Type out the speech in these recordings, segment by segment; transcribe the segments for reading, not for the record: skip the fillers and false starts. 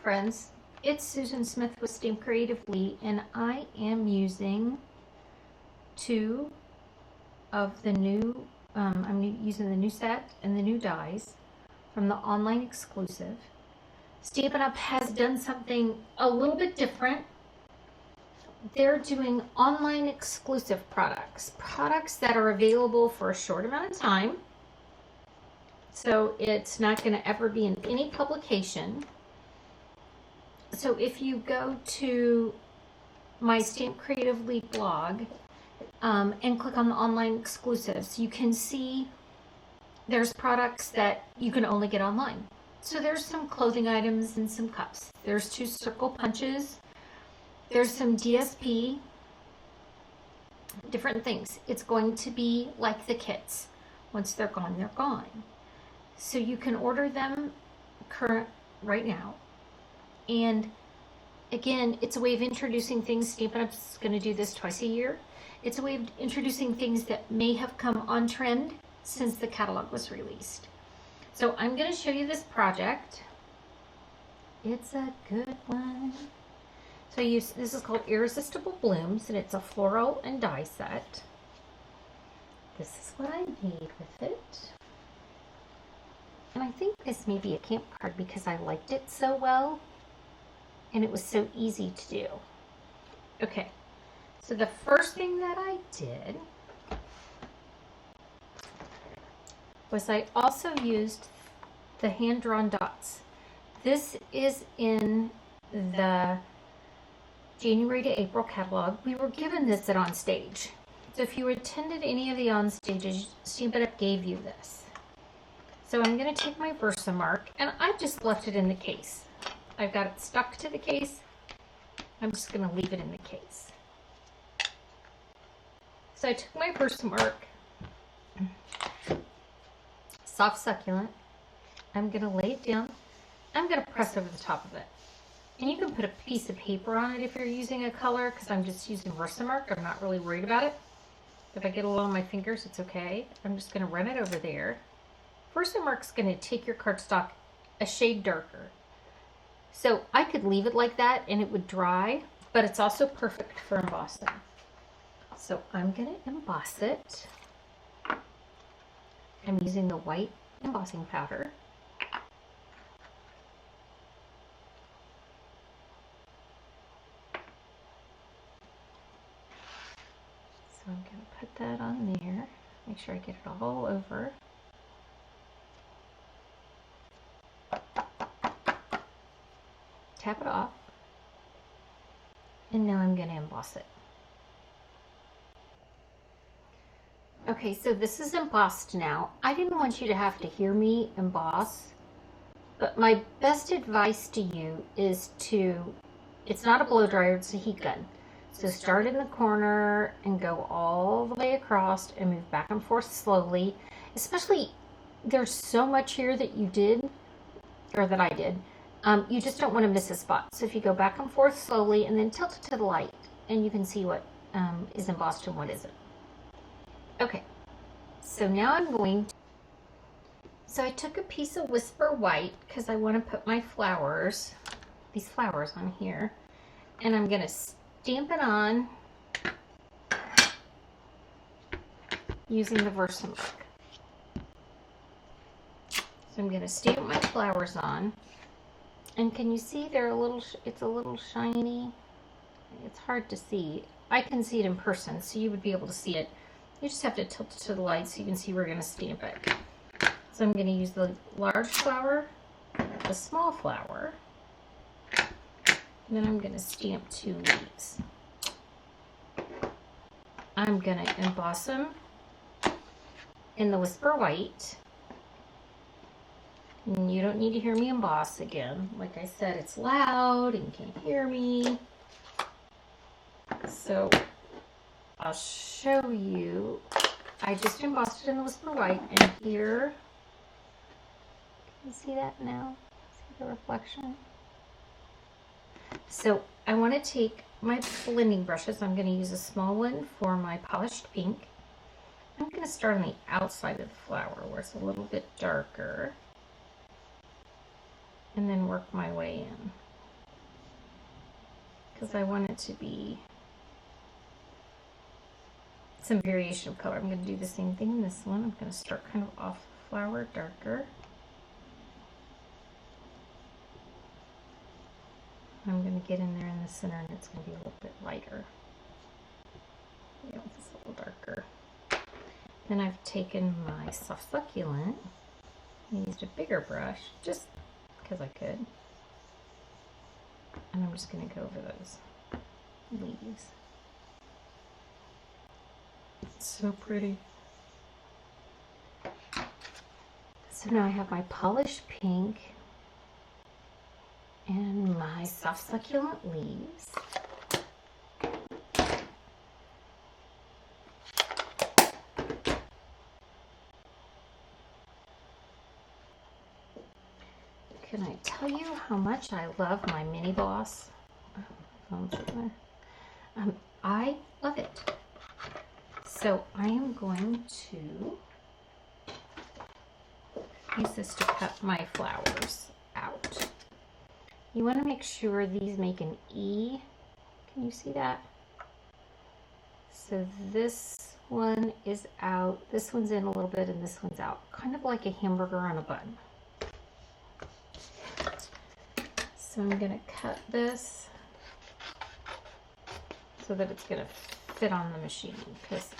friends, it's Susan Smith with Stamp Creatively, and I am using two of the new, I'm using the new set and the new dies from the online exclusive. Stampin' Up! Has done something a little bit different. They're doing online exclusive products that are available for a short amount of time. So it's not going to ever be in any publication. So if you go to my Stamp Creatively blog and click on the online exclusives, you can see there's products that you can only get online. So there's some clothing items and some cups. There's 2 circle punches. There's some DSP, different things. It's going to be like the kits. Once they're gone, they're gone. So you can order them right now. And again, it's a way of introducing things. Stampin' Up's going to do this twice a year. It's a way of introducing things that may have come on trend since the catalog was released. So I'm going to show you this project. It's a good one. So this is called Irresistible Blooms, and it's a floral and die set. This is what I made with it. And I think this may be a camp card because I liked it so well. And it was so easy to do. Okay, so the first thing that I did was I also used the hand-drawn dots. This is in the January to April catalog. We were given this at On Stage. So if you attended any of the On Stages, Stampin' Up! Gave you this. So I'm going to take my Versamark, and I just left it in the case. I've got it stuck to the case. I'm just going to leave it in the case. So I took my Versamark, soft succulent. I'm going to lay it down. I'm going to press over the top of it. And you can put a piece of paper on it if you're using a color, because I'm just using Versamark. I'm not really worried about it. If I get a little on my fingers, it's okay. I'm just going to run it over there. Versamark's going to take your cardstock a shade darker. So I could leave it like that and it would dry, but it's also perfect for embossing. So I'm going to emboss it. I'm using the white embossing powder. So I'm going to put that on there. Make sure I get it all over. Tap it off, and now I'm going to emboss it. Okay, so this is embossed now. I didn't want you to have to hear me emboss, but my best advice to you is it's not a blow dryer, it's a heat gun. So start in the corner and go all the way across and move back and forth slowly. Especially, there's so much here that you did, or that I did. You just don't want to miss a spot. So if you go back and forth slowly and then tilt it to the light, and you can see what is embossed and what isn't. Okay, so now I'm going to... So I took a piece of Whisper White because I want to put my flowers, these flowers on here, and I'm going to stamp it on using the Versamark. So I'm going to stamp my flowers on. And can you see it's a little shiny? It's hard to see. I can see it in person, so you would be able to see it. You just have to tilt it to the light so you can see where we're going to stamp it. So I'm going to use the large flower, the small flower, and then I'm going to stamp 2 leaves. I'm going to emboss them in the Whisper White. And you don't need to hear me emboss again. Like I said, it's loud and you can't hear me. So I'll show you. I just embossed it in the Whisper White, and here, can you see that now? See the reflection? So I want to take my blending brushes. I'm going to use a small one for my polished pink. I'm going to start on the outside of the flower where it's a little bit darker, and then work my way in. because I want it to be some variation of color. I'm going to do the same thing in this one. I'm going to start kind of off the flower darker. I'm going to get in there in the center and it's going to be a little bit lighter. Yeah, it's a little darker. Then I've taken my soft succulent. I used a bigger brush just because I could. And I'm just going to go over those leaves. It's so pretty. So now I have my polished pink and my soft succulent leaves. Can I tell you how much I love my mini boss? I love it. So I am going to use this to cut my flowers out. You want to make sure these make an E. Can you see that? So this one is out, this one's in a little bit, and this one's out. Kind of like a hamburger on a bun. So I'm going to cut this so that it's going to fit on the machine, because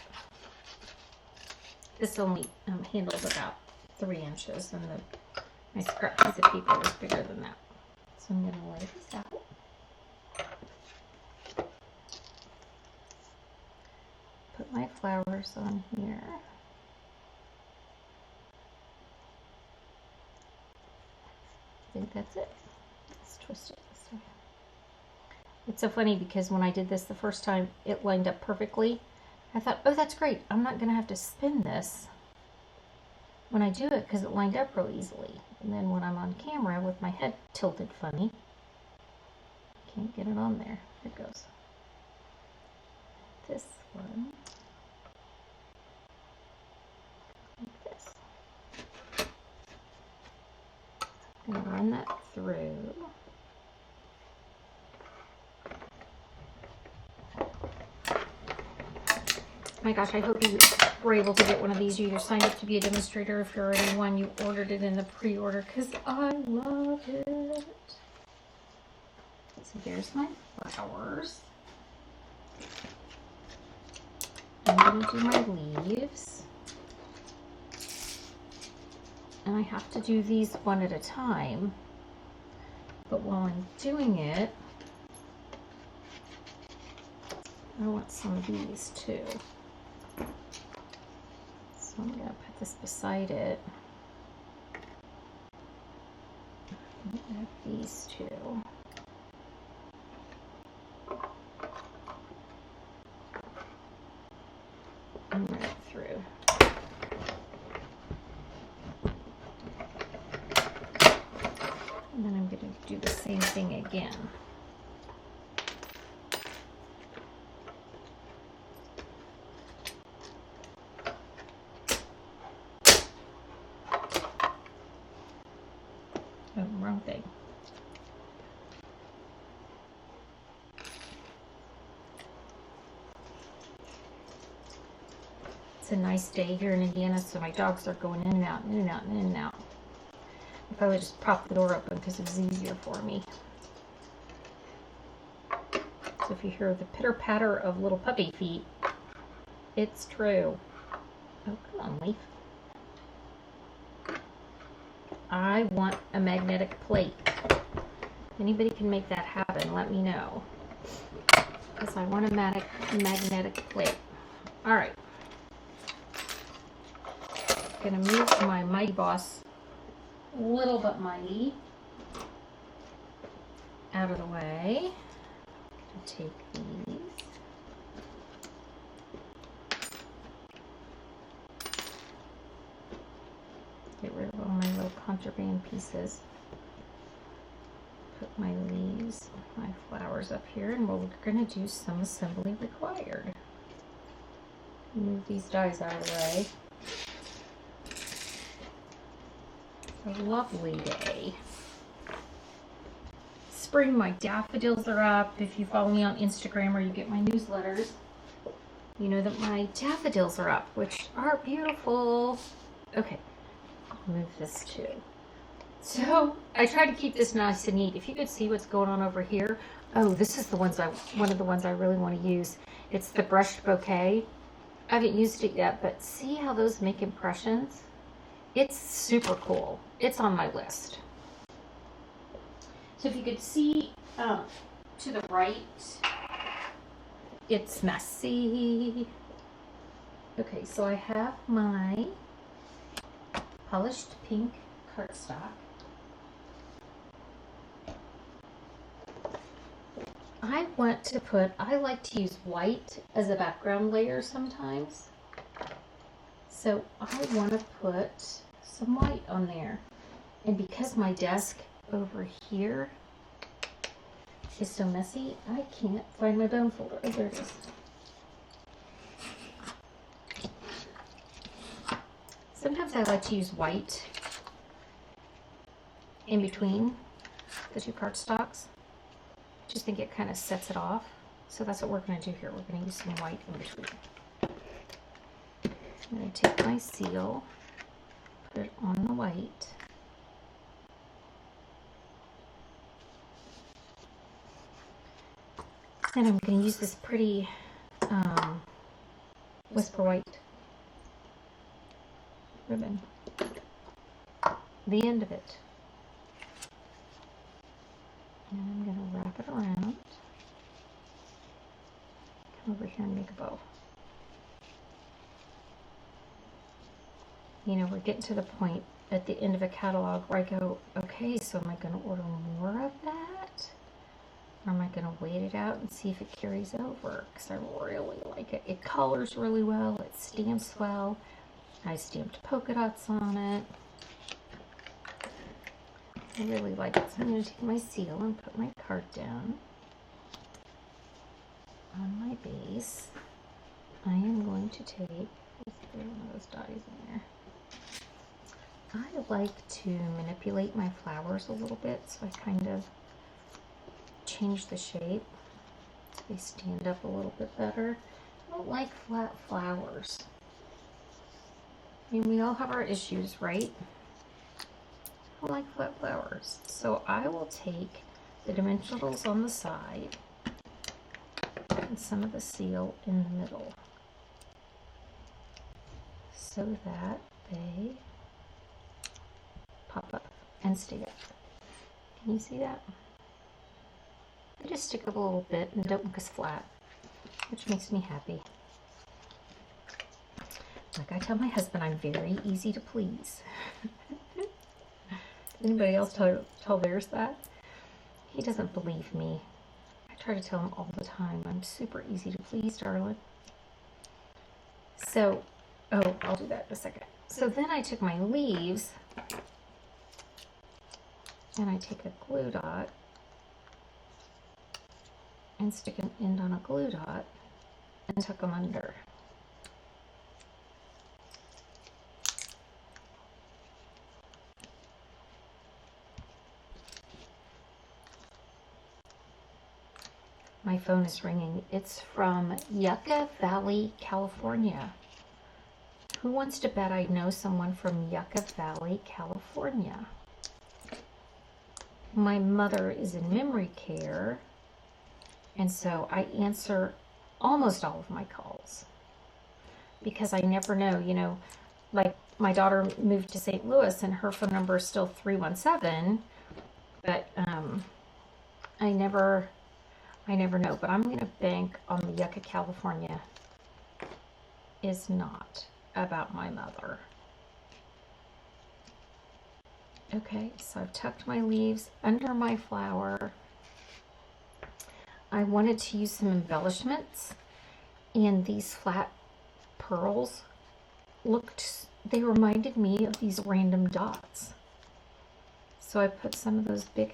this only handles about 3 inches, and my scrap piece of paper is bigger than that. So I'm going to lay this out. Put my flowers on here. I think that's it. Let's twist it this way. It's so funny because when I did this the first time, it lined up perfectly. I thought, oh, that's great. I'm not going to have to spin this when I do it because it lined up real easily. And then when I'm on camera with my head tilted funny, I can't get it on there. Here it goes. This one. Like this. I'm going to run that through. My gosh, I hope you were able to get one of these. You either signed up to be a demonstrator, if you're already one, you ordered it in the pre-order, because I love it. So there's my flowers. I'm going to do my leaves. And I have to do these one at a time. But while I'm doing it, I want some of these too. So I'm going to put this beside it. Add these two. And run it through. And then I'm going to do the same thing again. Oh, wrong thing. It's a nice day here in Indiana, so my dogs are going in and out, in and out, in and out. I probably just propped the door open because it was easier for me. So if you hear the pitter-patter of little puppy feet, it's true. Oh, come on, Leaf. I want a magnetic plate. Anybody can make that happen, let me know. Because I want a magnetic plate. Alright. I'm going to move my Mighty Boss Little But Mighty out of the way. I'm going to take these. Get rid of all my little contraband pieces. Put my leaves, my flowers up here, and we're going to do some assembly required. Move these dies out of the way. It's a lovely day. spring. My daffodils are up. If you follow me on Instagram or you get my newsletters, you know that my daffodils are up, which are beautiful. Okay, I'll move this too. So I tried to keep this nice and neat. If you could see what's going on over here. Oh, this is one of the ones I really want to use. It's the brushed bouquet. I haven't used it yet, but see how those make impressions? It's super cool. It's on my list. So if you could see to the right, it's messy. Okay, so I have my polished pink cardstock. I like to use white as a background layer sometimes. So I want to put some white on there. And because my desk over here is so messy, I can't find my bone folder. Oh, there it is. Sometimes I like to use white in between the two cardstocks. I just think it kind of sets it off. So that's what we're going to do here. We're going to use some white in between. I'm going to take my seal, put it on the white. Then I'm going to use this pretty Whisper White ribbon. The end of it. And I'm going to wrap it around. Come over here and make a bow. You know, we're getting to the point at the end of a catalog where I go, okay, so am I going to order more of that? Or am I going to wait it out and see if it carries over? Because I really like it. It colors really well. It stamps well. I stamped polka dots on it. I really like it. So I'm going to take my seal and put my card down on my base. I am going to take, let's put one of those dotties in there. I like to manipulate my flowers a little bit, so I kind of change the shape so they stand up a little bit better. I don't like flat flowers. I mean, we all have our issues, right? I like flat flowers. So I will take the dimensionals on the side and some of the seal in the middle so that they pop up and stay up. Can you see that? They just stick up a little bit and don't look as flat, which makes me happy. Like I tell my husband, I'm very easy to please. Anybody else tell theirs that? He doesn't believe me. I try to tell him all the time, I'm super easy to please, darling. So, oh, I'll do that in a second. So then I took my leaves and I take a glue dot and stick an end on a glue dot and tuck them under. My phone is ringing. It's from Yucca Valley, California. Who wants to bet I know someone from Yucca Valley, California? My mother is in memory care, and so I answer almost all of my calls because I never know, you know, like my daughter moved to St. Louis and her phone number is still 317, but I never know. But I'm going to bank on the Yucca, California is not about my mother. Okay, so I've tucked my leaves under my flower. I wanted to use some embellishments, and these flat pearls they reminded me of these random dots. So I put some of those big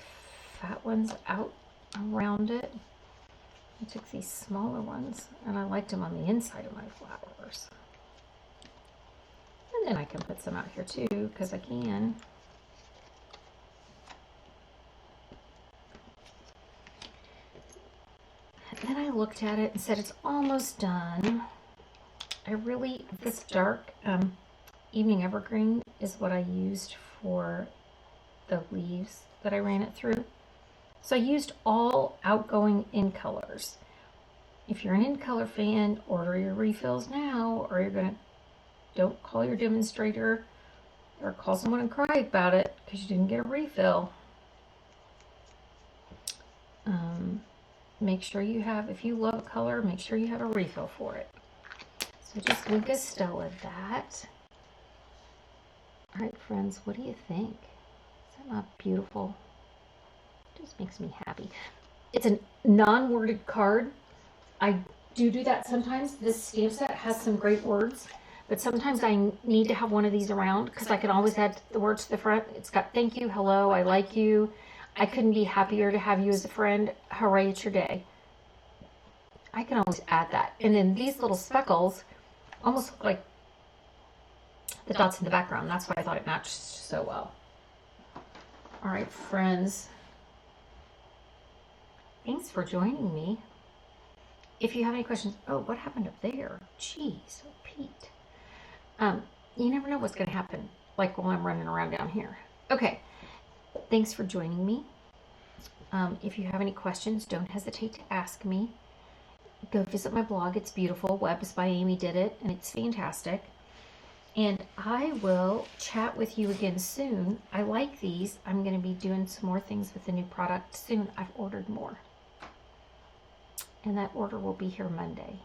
fat ones out around it. I took these smaller ones, and I liked them on the inside of my flowers. And then I can put some out here too, because I can. then I looked at it and said, it's almost done. This dark evening evergreen is what I used for the leaves that I ran it through. So I used all outgoing in colors. If you're an in color fan, order your refills now, or don't call your demonstrator or call someone and cry about it because you didn't get a refill. Make sure you have, if you love a color, make sure you have a refill for it. So just Wink Stella that. All right, friends, what do you think? Is that not beautiful? It just makes me happy. It's a non-worded card. I do that sometimes. This stamp set has some great words, but sometimes I need to have one of these around because I can always add the words to the front. It's got thank you, hello, I like you. I couldn't be happier to have you as a friend. Hooray, it's your day. I can always add that. And then these little speckles almost look like the dots in the background. That's why I thought it matched so well. All right, friends. Thanks for joining me. If you have any questions, oh, what happened up there? Jeez, Pete. You never know what's going to happen, like while I'm running around down here. Okay. Thanks for joining me. If you have any questions, don't hesitate to ask me. Go visit my blog. It's beautiful. Webs by Amy did it, and it's fantastic. And I will chat with you again soon. I like these. I'm going to be doing some more things with the new product soon. I've ordered more. And that order will be here Monday.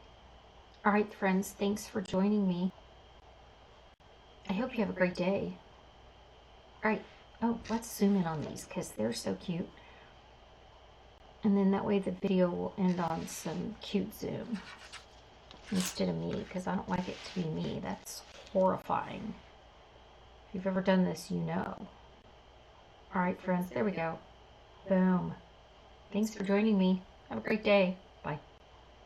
All right, friends. Thanks for joining me. I hope you have a great day. All right. Oh, let's zoom in on these because they're so cute. And then that way the video will end on some cute zoom instead of me, because I don't like it to be me. That's horrifying. If you've ever done this, you know. All right, friends, there we go. Boom. Thanks for joining me. Have a great day.